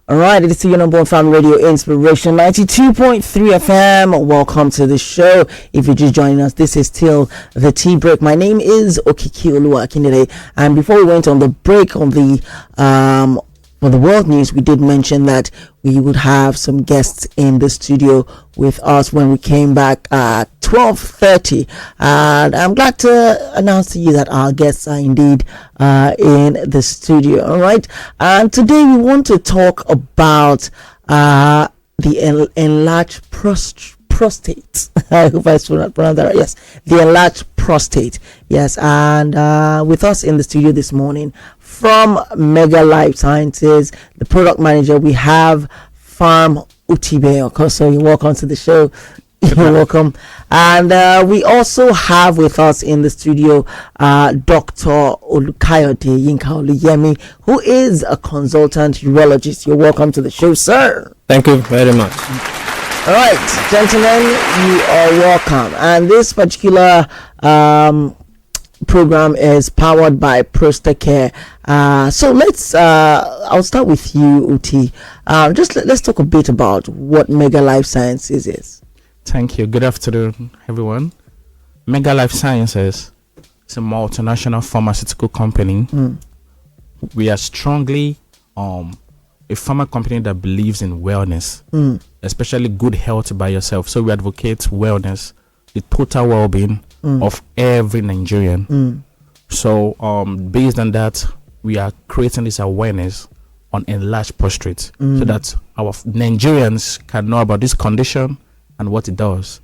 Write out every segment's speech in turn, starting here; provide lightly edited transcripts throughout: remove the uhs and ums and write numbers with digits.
All right, it is your number one fan radio inspiration 92.3 FM. Welcome to the show. If you're just joining us, this is still the tea break. My name is Okiki Oluwakindele, and before we went on the break on the for the world news, we did mention that we would have some guests in the studio with us when we came back at 12:30, and I'm glad to announce to you that our guests are indeed in the studio. All right, and today we want to talk about the enlarged prostate. I hope I pronounced that right. Yes, the enlarged prostate. Yes, and with us in the studio this morning from Mega Lifesciences, the product manager, we have Farm Utibe. Of course, so you're welcome to the show. You're welcome. And we also have with us in the studio Dr. Olukayode Yinka Oluyemi, who is a consultant urologist. You're welcome to the show, sir. Thank you very much. All right, gentlemen, you are welcome. And this particular program is powered by Prostacare. So let's I'll start with you, Uti. Let's talk a bit about what Mega Lifesciences is. Thank you. Good afternoon, everyone. Mega Lifesciences is a multinational pharmaceutical company. We are strongly a pharma company that believes in wellness, especially good health by yourself. So we advocate wellness, the total well-being of every Nigerian. So based on that, we are creating this awareness on enlarged prostate so that our Nigerians can know about this condition and what it does.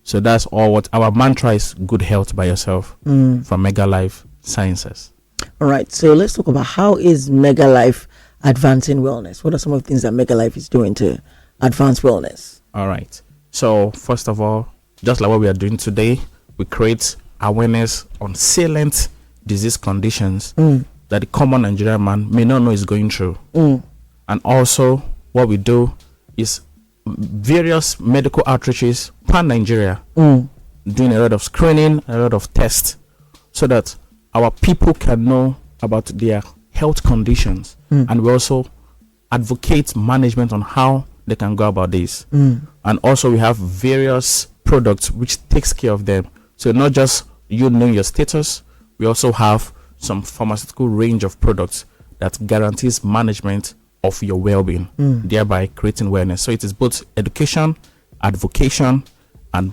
So that's all. What our mantra is: good health by yourself from Mega Life Sciences. All right, so let's talk about how is Mega Life advancing wellness. What are some of the things that Mega Life is doing to advance wellness? All right, so first of all, just like what we are doing today, we create awareness on salient disease conditions that the common Nigerian man may not know is going through. And also what we do is various medical outreaches pan Nigeria, doing a lot of screening, a lot of tests, so that our people can know about their health conditions. And we also advocate management on how they can go about this. And also we have various products which takes care of them. So not just you knowing your status, we also have some pharmaceutical range of products that guarantees management of your well-being, thereby creating wellness. So it is both education, advocation, and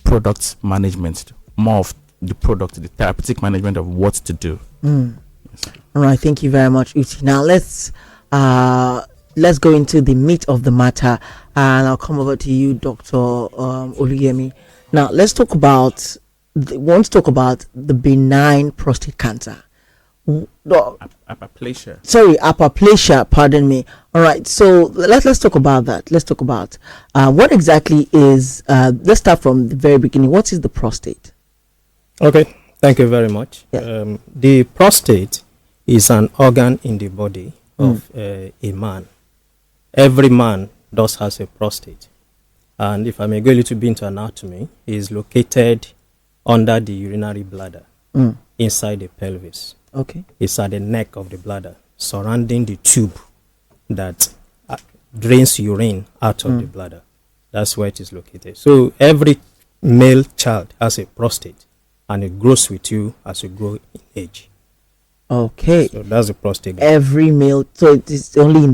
product management. More of the product, the therapeutic management of what to do. Yes. All right, thank you very much, Uti. Now let's go into the meat of the matter, and I'll come over to you, Dr. Oluyemi. Now let's talk about the benign prostate cancer. Hyperplasia. Sorry, hyperplasia. Pardon me. All right, so let's talk about that. Let's talk about what exactly is. Let's start from the very beginning. What is the prostate? Okay, thank you very much. Yeah. The prostate is an organ in the body of a man. Every man does has a prostate, and if I may go a little bit into anatomy, it is located under the urinary bladder, inside the pelvis. Okay. It's at the neck of the bladder, surrounding the tube that drains urine out of the bladder. That's where it is located. So every male child has a prostate, and it grows with you as you grow in age. Okay. So that's the prostate. Every male. So it is only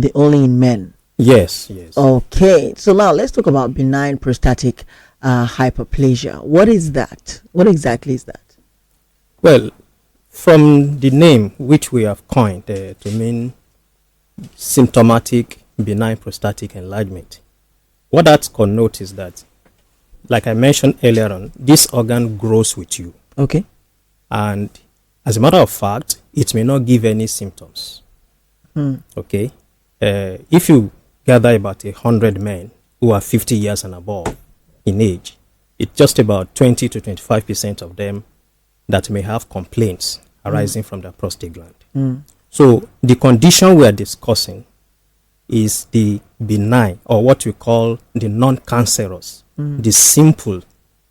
in men. Yes. Okay. So now let's talk about benign prostatic hyperplasia. What is that? What exactly is that? Well, from the name which we have coined to mean symptomatic benign prostatic enlargement, what that connotes is that, like I mentioned earlier on, this organ grows with you. Okay. And as a matter of fact, it may not give any symptoms. Okay. If you gather about 100 men who are 50 years and above in age, it's just about 20 to 25% of them that may have complaints arising from the prostate gland. So the condition we are discussing is the benign, or what we call the non-cancerous, the simple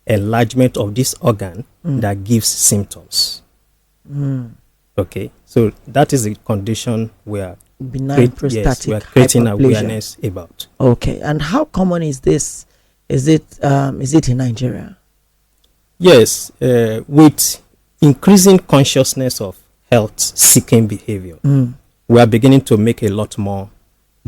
enlargement of this organ that gives symptoms. Okay, so that is the condition we are Benign prostatic we are creating hyperplasia. awareness about. Okay, and how common is this? Is it in Nigeria? Yes, with increasing consciousness of health-seeking behavior, we are beginning to make a lot more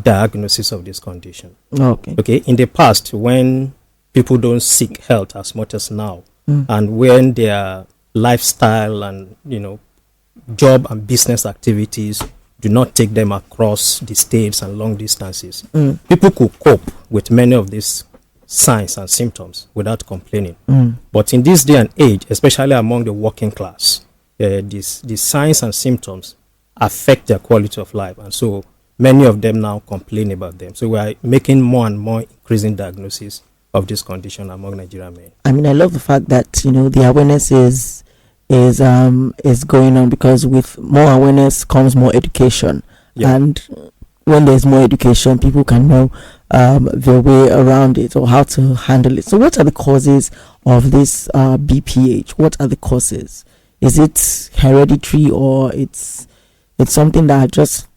diagnosis of this condition. Okay. Okay, in the past, when people don't seek health as much as now, and when their lifestyle and job and business activities do not take them across the states and long distances, people could cope with many of these signs and symptoms without complaining. But in this day and age, especially among the working class, these signs and symptoms affect their quality of life, and so many of them now complain about them. So we are making more and more increasing diagnosis of this condition among Nigerian men. I mean, I love the fact that the awareness is going on, because with more awareness comes more education, and when there's more education, people can know their way around it or how to handle it. So what are the causes of this BPH? What are the causes? Is it hereditary, or it's something that just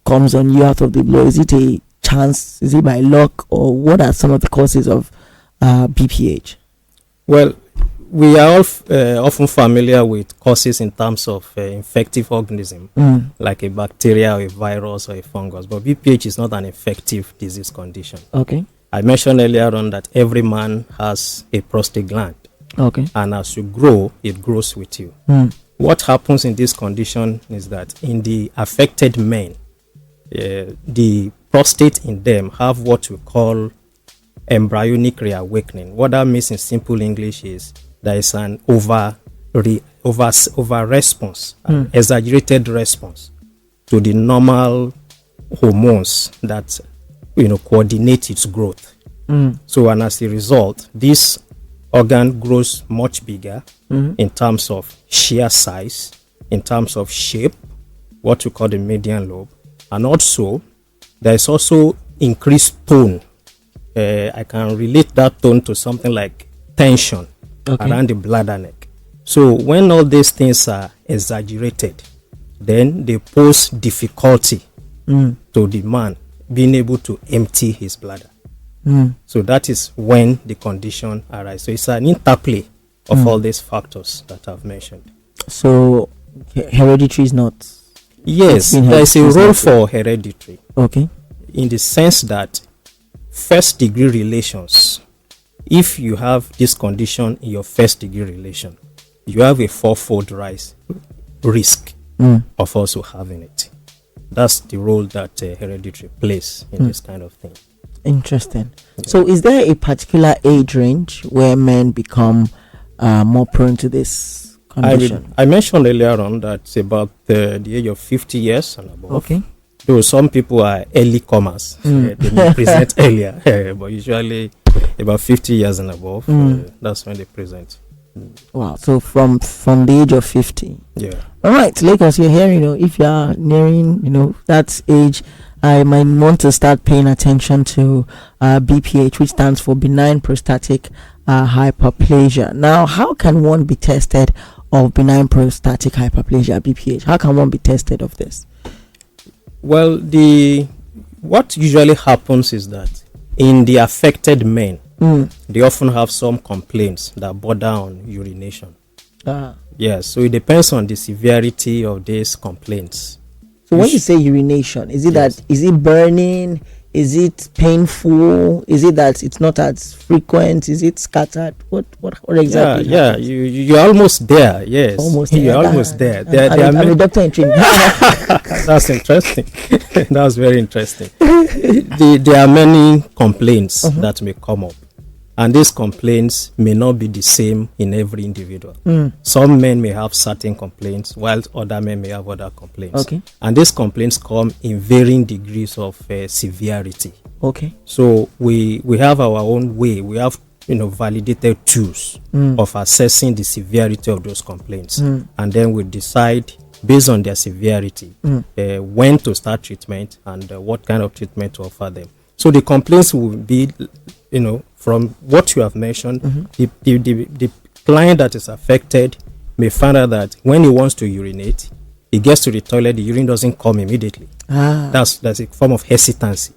comes on you out of the blue? Is it a chance? Is it by luck? Or what are some of the causes of BPH? Well, we are all often familiar with causes in terms of infective organism, like a bacteria or a virus or a fungus. But BPH is not an infective disease condition. Okay. I mentioned earlier on that every man has a prostate gland. Okay. And as you grow, it grows with you. What happens in this condition is that in the affected men, the prostate in them have what we call embryonic reawakening. What that means in simple English is there is an over response, an exaggerated response to the normal hormones that coordinate its growth. So, and as a result, this organ grows much bigger in terms of sheer size, in terms of shape, what we call the median lobe, and also there is also increased tone. I can relate that tone to something like tension around the bladder neck. So when all these things are exaggerated, then they pose difficulty to the man being able to empty his bladder. So that is when the condition arises. So it's an interplay of all these factors that I've mentioned. So hereditary is not? Yes, there is a role for hereditary. Okay. In the sense that first degree relations, if you have this condition in your first degree relation, you have a fourfold risk of also having it. That's the role that hereditary plays in this kind of thing. Interesting. So is there a particular age range where men become more prone to this condition? I mentioned earlier on that it's about the age of 50 years and above. Okay. Though some people are early comers, they may present earlier, but usually about 50 years and above, that's when they present. Wow. So from the age of 50. Yeah. All right, Lagos, you're here. If you are nearing, that age, I might want to start paying attention to BPH, which stands for Benign Prostatic Hyperplasia. Now, how can one be tested of Benign Prostatic Hyperplasia, BPH? How can one be tested of this? Well, what usually happens is that in the affected men, they often have some complaints that border on urination. Yes, so it depends on the severity of these complaints. So when you say urination, is it that is it burning? Is it painful? Is it that it's not as frequent? Is it scattered? What exactly? Yeah, you're almost there. Yes, almost there. You're almost there. I'm a doctor in training. That's interesting. That's very interesting. There are many complaints that may come up, and these complaints may not be the same in every individual. Some men may have certain complaints, while other men may have other complaints. Okay. And these complaints come in varying degrees of severity. Okay. So we have our own way. We have validated tools of assessing the severity of those complaints, and then we decide based on their severity when to start treatment and what kind of treatment to offer them. So the complaints will be, from what you have mentioned, the client that is affected may find out that when he wants to urinate, he gets to the toilet, the urine doesn't come immediately. That's a form of hesitancy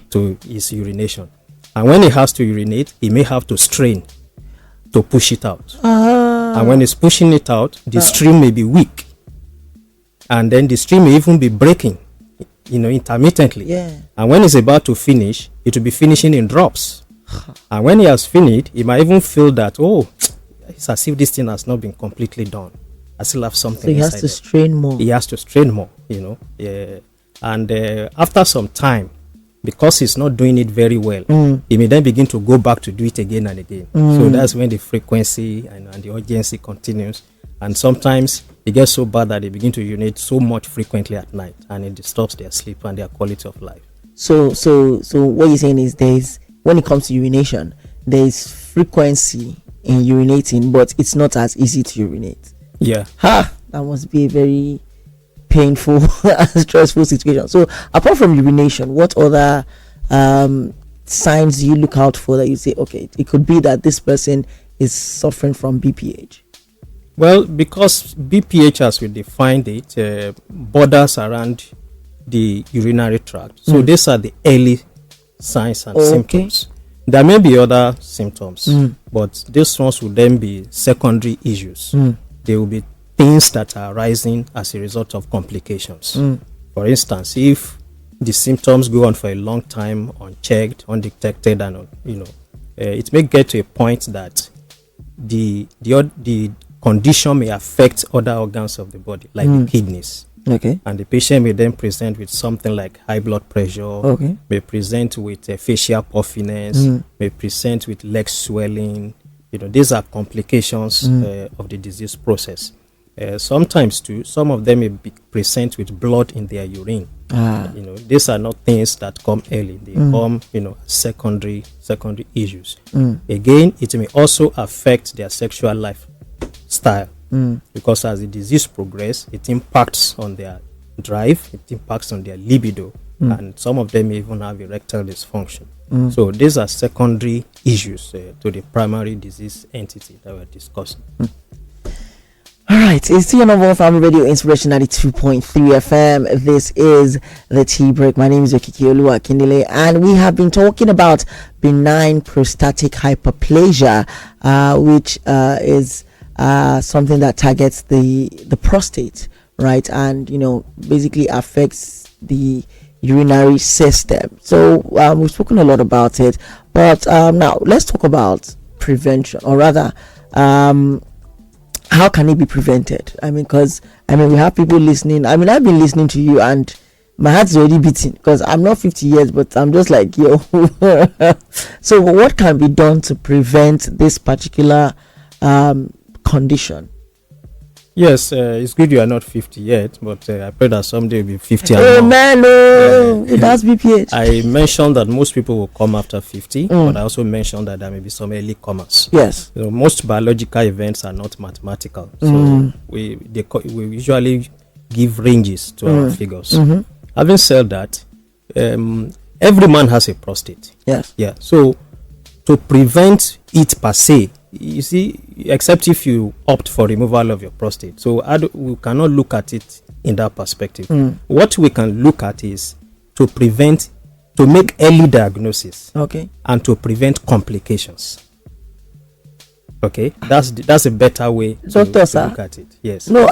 to his urination. And when he has to urinate, he may have to strain to push it out. And when he's pushing it out, the stream may be weak. And then the stream may even be breaking, intermittently. Yeah. And when he's about to finish, it will be finishing in drops. And when he has finished, he might even feel that, it's as if this thing has not been completely done. I still have something. So he has to strain more. He has to strain more, Yeah. And after some time, because he's not doing it very well, he may then begin to go back to do it again and again. So that's when the frequency and the urgency continues. And sometimes it gets so bad that they begin to urinate so much frequently at night, and it disturbs their sleep and their quality of life. So what you're saying is when it comes to urination, there's frequency in urinating, but it's not as easy to urinate. Yeah. That must be a very painful and stressful situation. So apart from urination, what other signs do you look out for that you say, okay, it could be that this person is suffering from BPH? Well, because BPH, as we defined it, borders around the urinary tract. So these are the early signs and symptoms. There may be other symptoms, but these ones will then be secondary issues. They will be things that are arising as a result of complications. For instance, if the symptoms go on for a long time unchecked, undetected, and it may get to a point that the condition may affect other organs of the body, like the kidneys. Okay. And the patient may then present with something like high blood pressure, may present with facial puffiness, may present with leg swelling. These are complications of the disease process. Sometimes too, some of them may be present with blood in their urine. These are not things that come early. They come, secondary issues. Again, it may also affect their sexual lifestyle, because as the disease progresses, it impacts on their drive, it impacts on their libido, and some of them may even have erectile dysfunction. So these are secondary issues to the primary disease entity that we're discussing. All right, it's the number one family radio inspiration 92.3 FM. This is the Tea Break. My name is Okiki Oluwakindele, and we have been talking about benign prostatic hyperplasia, which is something that targets the prostate, right? And basically affects the urinary system. So we've spoken a lot about it, but now let's talk about prevention, or rather how can it be prevented? Because we have people listening. I've been listening to you and my heart's already beating, because I'm not 50 years, but I'm just like, yo. So what can be done to prevent this particular condition? Yes, it's good you are not 50 yet, but I pray that someday you'll be 50. Man, that's BPH. I mentioned that most people will come after 50, but I also mentioned that there may be some early comers. Yes. Most biological events are not mathematical, so we usually give ranges to our figures. Having said that, every man has a prostate. Yes. Yeah. So to prevent it per se, you see, except if you opt for removal of your prostate. So we cannot look at it in that perspective. What we can look at is to make early diagnosis, and to prevent complications. Okay, that's a better way to look at it. Yes. No,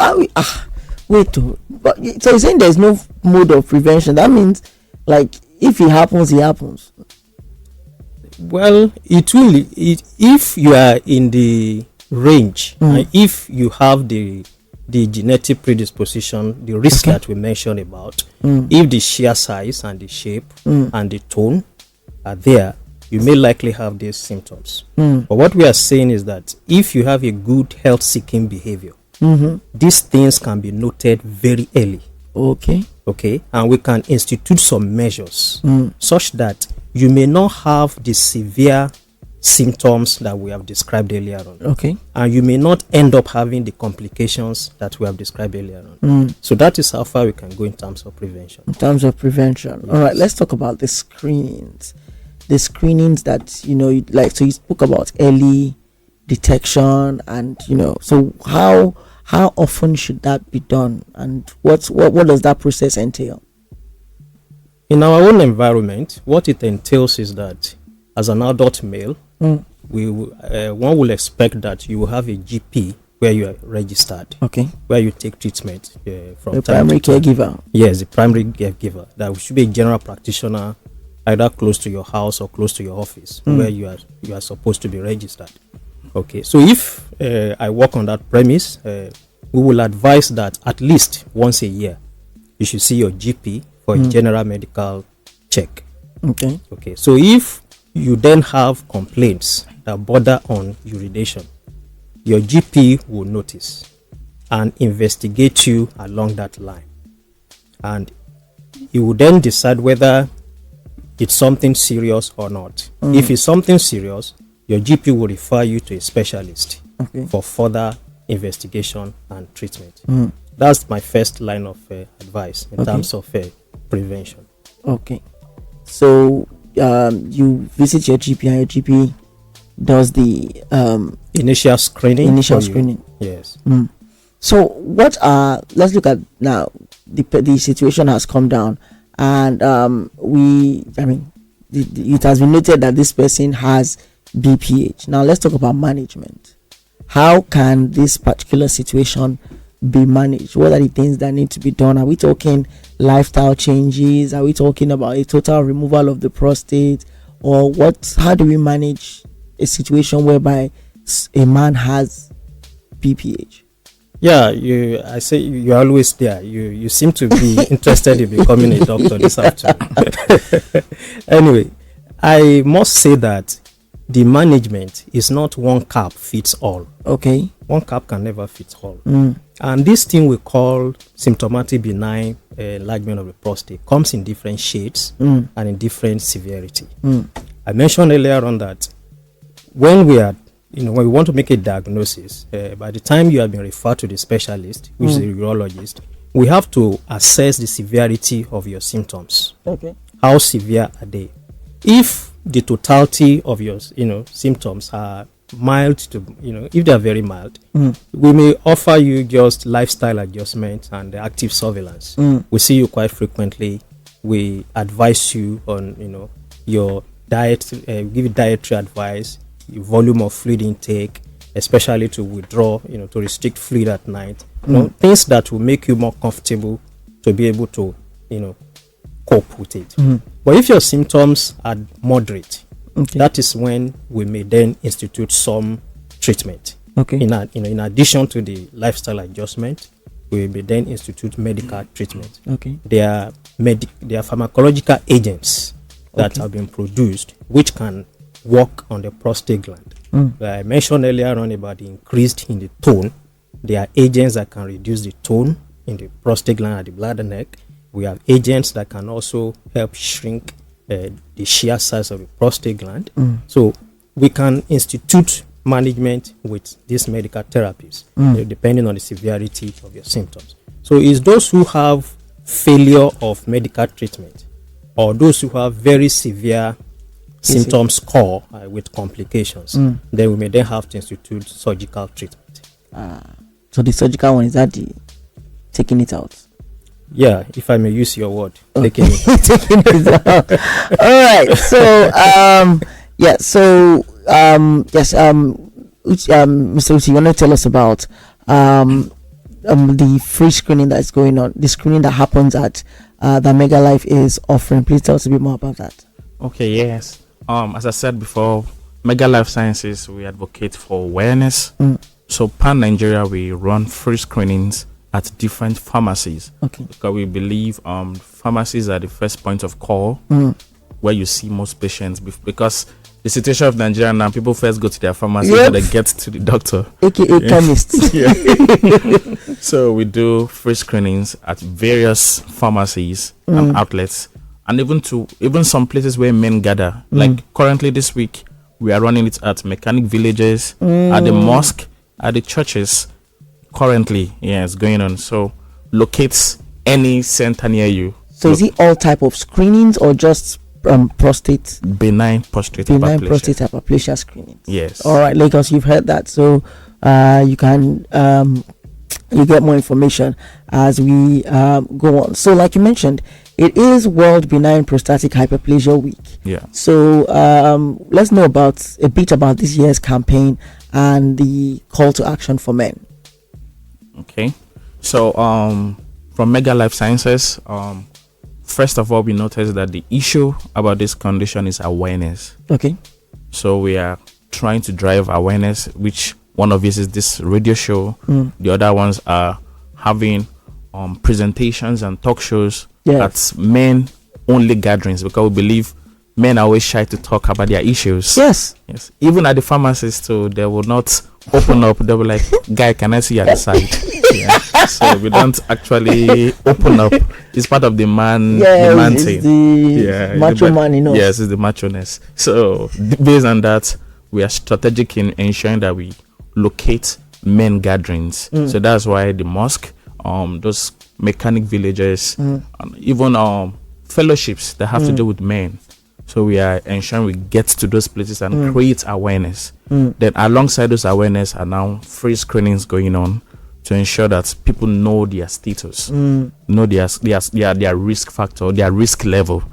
wait. But so you're saying there's no mode of prevention? That means, like, if it happens, it happens. Well, it will. If you are in the range, and if you have the genetic predisposition, the risk that we mentioned about, if the shear size and the shape and the tone are there, you may likely have these symptoms. But what we are saying is that if you have a good health-seeking behavior, these things can be noted very early. Okay, and we can institute some measures such that you may not have the severe symptoms that we have described earlier on. And you may not end up having the complications that we have described earlier on. So that is how far we can go in terms of prevention. Yes. All right, let's talk about the screenings. The screenings that, so you spoke about early detection, and, so how how often should that be done, and what does that process entail? In our own environment, what it entails is that as an adult male, one will expect that you will have a GP where you are registered, where you take treatment from the time primary to time. caregiver. Yes, the primary caregiver. That should be a general practitioner, either close to your house or close to your office, where you are supposed to be registered. Okay, so if I work on that premise, we will advise that at least once a year you should see your GP for a general medical check. Okay. So if you then have complaints that border on urination, your GP will notice and investigate you along that line, and he will then decide whether it's something serious or not. If it's something serious, your GP will refer you to a specialist for further investigation and treatment. That's my first line of advice in terms of prevention. Okay, so you visit your GP, and your GP does the initial screening. Yes. So let's look at now, the situation has come down, and it has been noted that this person has BPH. Now let's talk about management. How can this particular situation be managed? What are the things that need to be done? Are we talking lifestyle changes? Are we talking about a total removal of the prostate? Or how do we manage a situation whereby a man has BPH? Yeah, I say you're always there. You seem to be interested in becoming a doctor this afternoon. Anyway, I must say that the management is not one cap fits all. Okay. One cap can never fit all. And this thing we call symptomatic benign enlargement of the prostate comes in different shades and in different severity. I mentioned earlier on that when we want to make a diagnosis, by the time you have been referred to the specialist, which is a urologist, we have to assess the severity of your symptoms. Okay. How severe are they? If the totality of your symptoms are mild to if they are very mild, we may offer you just lifestyle adjustment and active surveillance. We see you quite frequently. We advise you on your diet, give you dietary advice, your volume of fluid intake, especially to withdraw, to restrict fluid at night. Things that will make you more comfortable to be able to cope with it. But if your symptoms are moderate, that is when we may then institute some treatment. In addition to the lifestyle adjustment, we may then institute medical treatment. There are pharmacological agents that have been produced which can work on the prostate gland. I mentioned earlier on about the increased in the tone. There are agents that can reduce the tone in the prostate gland at the bladder neck. We have agents that can also help shrink the shear size of the prostate gland. So we can institute management with these medical therapies depending on the severity of your symptoms. So it's those who have failure of medical treatment or those who have very severe symptoms score with complications, then we may then have to institute surgical treatment. So the surgical one, is that taking it out? Yeah, if I may use your word, taking it out. All right. So Mr. Uti, you want to tell us about the free screening that is going on, the screening that happens at that Mega Life is offering. Please tell us a bit more about that. Okay, yes. As I said before, Mega Lifesciences, we advocate for awareness. So pan Nigeria, we run free screenings at different pharmacies. Because we believe pharmacies are the first point of call where you see most patients. Because the situation of Nigeria now, people first go to their pharmacy before they get to the doctor. AKA chemists. So we do free screenings at various pharmacies and outlets. And even some places where men gather. Like currently this week, we are running it at mechanic villages, at the mosque, at the churches. Currently, it's going on. So locate any center near you. So is it all type of screenings or just prostate? Benign prostate hyperplasia screenings. Yes. All right, Lagos, you've heard that. So you can you get more information as we go on. So, like you mentioned, it is World Benign Prostatic Hyperplasia Week. Yeah. So, let's know a bit about this year's campaign and the call to action for men. Okay. So, from Mega Lifesciences, first of all, we noticed that the issue about this condition is awareness. Okay. So we are trying to drive awareness, which one of these is this radio show. The other ones are having presentations and talk shows at men only gatherings, because we believe men are always shy to talk about their issues. Yes. Even at the pharmacies too, they will not open up. They will like, guy, can I see you at the side? So we don't actually open up. It's part of the man thing. The macho man, you know. Yes, it's the macho-ness. So based on that, we are strategic in ensuring that we locate men gatherings. So that's why the mosque, those mechanic villages, and even fellowships that have to do with men. So we are ensuring we get to those places and create awareness. Then alongside those awareness are now free screenings going on to ensure that people know their status, know their risk factor, their risk level.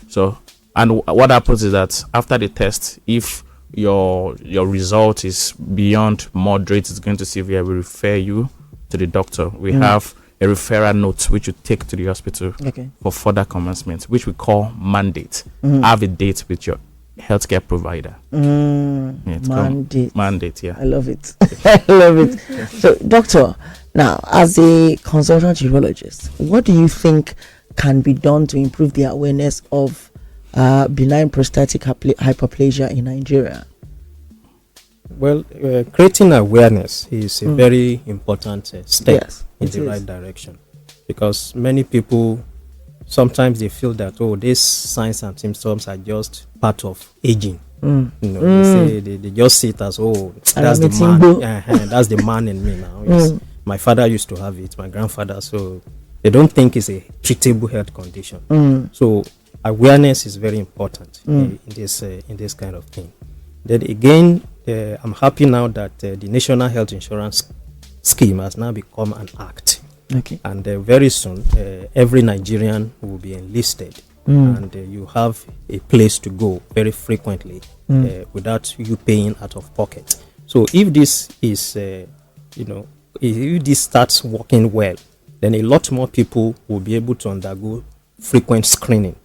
So, and what happens is that after the test, if your result is beyond moderate, it's going to severe, we refer you to the doctor. We have a referral note which you take to the hospital for further commencement, which we call mandate. Have a date with your healthcare provider. Mandate, yeah. I love it. I love it. So, doctor, now as a consultant urologist, what do you think can be done to improve the awareness of benign prostatic hyperplasia in Nigeria? Well, creating awareness is a very important step in the right direction, because many people sometimes they feel that these signs and symptoms are just part of aging. They say they just see it as that's the man. That's the man in me now. Yes. My father used to have it, my grandfather, so they don't think it's a treatable health condition. So awareness is very important in this kind of thing. Then again, I'm happy now that the National Health Insurance Scheme has now become an act. And very soon, every Nigerian will be enlisted, and you have a place to go very frequently without you paying out of pocket. So if this is, if this starts working well, then a lot more people will be able to undergo frequent screening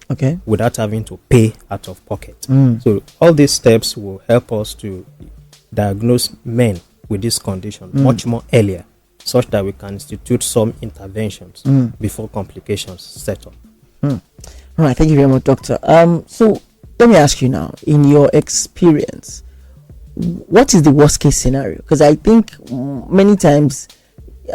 without having to pay out of pocket. So all these steps will help us to diagnose men with this condition much more earlier, such that we can institute some interventions before complications set up. All right, thank you very much, doctor. So let me ask you now, in your experience, what is the worst case scenario? Because I think many times,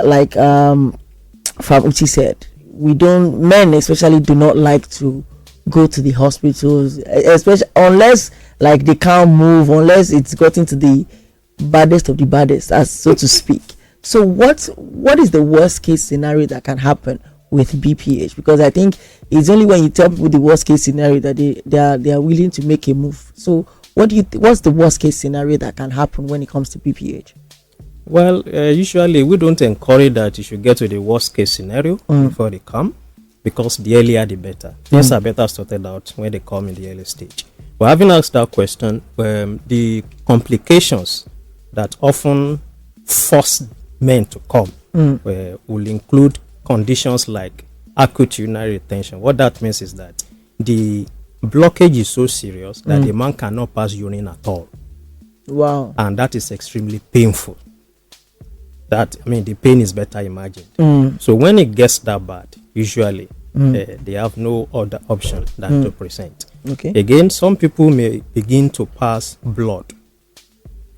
like Fabuti said, men especially do not like to go to the hospitals, especially unless like they can't move, unless it's gotten to the baddest of the baddest, as so to speak. So what is the worst case scenario that can happen with BPH? Because I think it's only when you tell people the worst case scenario that they are willing to make a move. So what's the worst case scenario that can happen when it comes to BPH? Well, usually we don't encourage that you should get to the worst case scenario before they come, because the earlier the better. Things are better sorted out when they come in the early stage. But having asked that question, the complications that often force men to come will include conditions like acute urinary retention. What that means is that the blockage is so serious that the man cannot pass urine at all. Wow. And that is extremely painful. The pain is better imagined. So when it gets that bad, usually they have no other option than to present. Again, some people may begin to pass blood.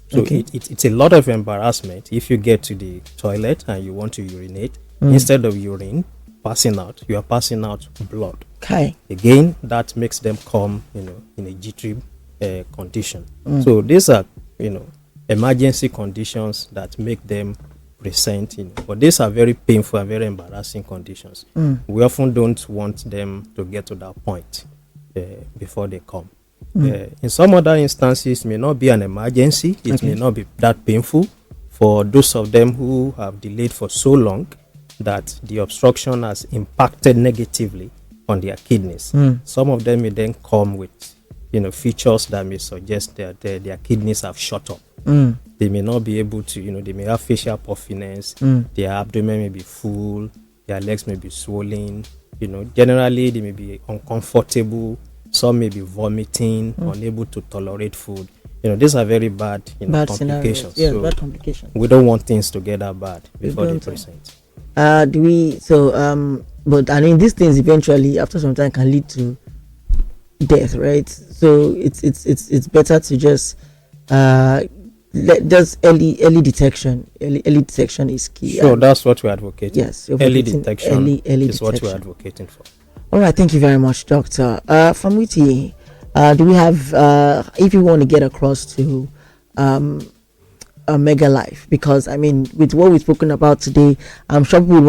So it's a lot of embarrassment if you get to the toilet and you want to urinate. Instead of urine passing out, you are passing out blood. Again, that makes them come, in a jittery condition. So these are, emergency conditions that make them present, but these are very painful and very embarrassing conditions. We often don't want them to get to that point before they come. In some other instances, it may not be an emergency. It may not be that painful. for those of them who have delayed for so long that the obstruction has impacted negatively on their kidneys. Some of them may then come with, features that may suggest that their kidneys have shut up. They may not be able to, they may have facial puffiness, their abdomen may be full, their legs may be swollen, generally they may be uncomfortable, some may be vomiting, unable to tolerate food. These are very bad, complications. Yeah, bad complications. We don't want things to get that bad before they present. But I mean, these things eventually, after some time, can lead to death, right? So it's better to just just early detection. Early detection is key. Sure, that's what we're advocating. Yes, early detection early is detection. what we're advocating for. All right, thank you very much, Doctor. Famwiti, do we have, if you want to get across to a Mega Life, because I mean, with what we've spoken about today, I'm sure people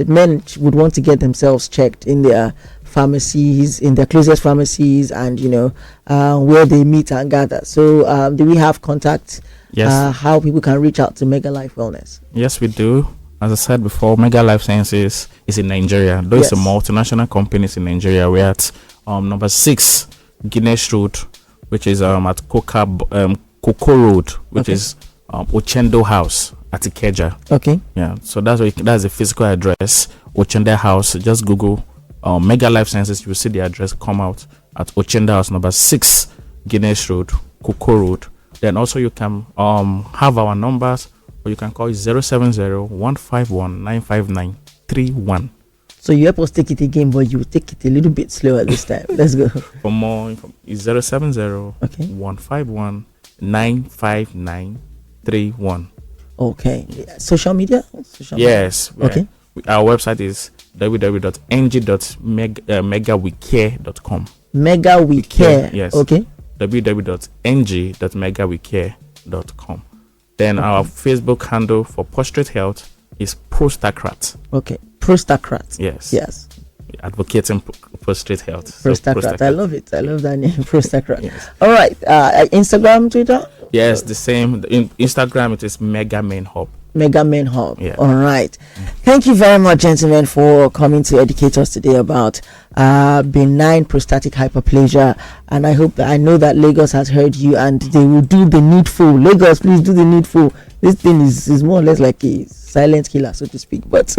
men would want to get themselves checked in their pharmacies, in their closest pharmacies, and where they meet and gather. So do we have contact? Yes. How people can reach out to Mega Life Wellness? Yes, we do. As I said before, Mega Lifesciences is in Nigeria. Though it's a multinational company in Nigeria. We're at number 6 Guinness Road, which is at Cocoa Road, which is Ochendo House at Ikeja. Okay. Yeah. So that's the physical address. Ochendo House. Just Google Mega Lifesciences. You will see the address come out at Ochendo House, number 6 Guinness Road, Cocoa Road. Then also you can have our numbers, or you can call 070-151-95931. So you help us take it again, but you take it a little bit slower this time. Let's go. For more info, it's 070-151-95931. Okay. Social media? Yes. Okay. Our website is www.ng.megawecare.com. Mega We Care. Yes. Okay. www.ng.megawecare.com. Then our Facebook handle for prostate health is Prostacare. Okay. Prostacare. Yes. Advocating prostate health. Prostacare. I love it. I love that name, Prostacare. Yes. All right. Instagram, Twitter? Yes, the same. In Instagram, it is Mega Main Hub. Mega Main Hub. Yeah. All right. Thank you very much, gentlemen, for coming to educate us today about benign prostatic hyperplasia. And I know that Lagos has heard you, and they will do the needful. Lagos, please do the needful. This thing is more or less like a silent killer, so to speak. But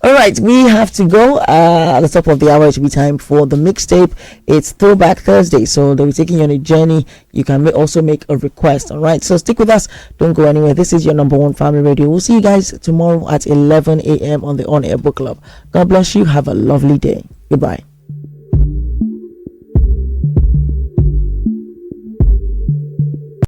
all right, we have to go. At the top of the hour, it will be time for the mixtape. It's Throwback Thursday, so they'll be taking you on a journey. You can also make a request. All right, so stick with us. Don't go anywhere. This is your number one family radio. We'll see you guys tomorrow at 11 a.m. on the On Air Book Club. God bless you. Have a lovely day. Goodbye.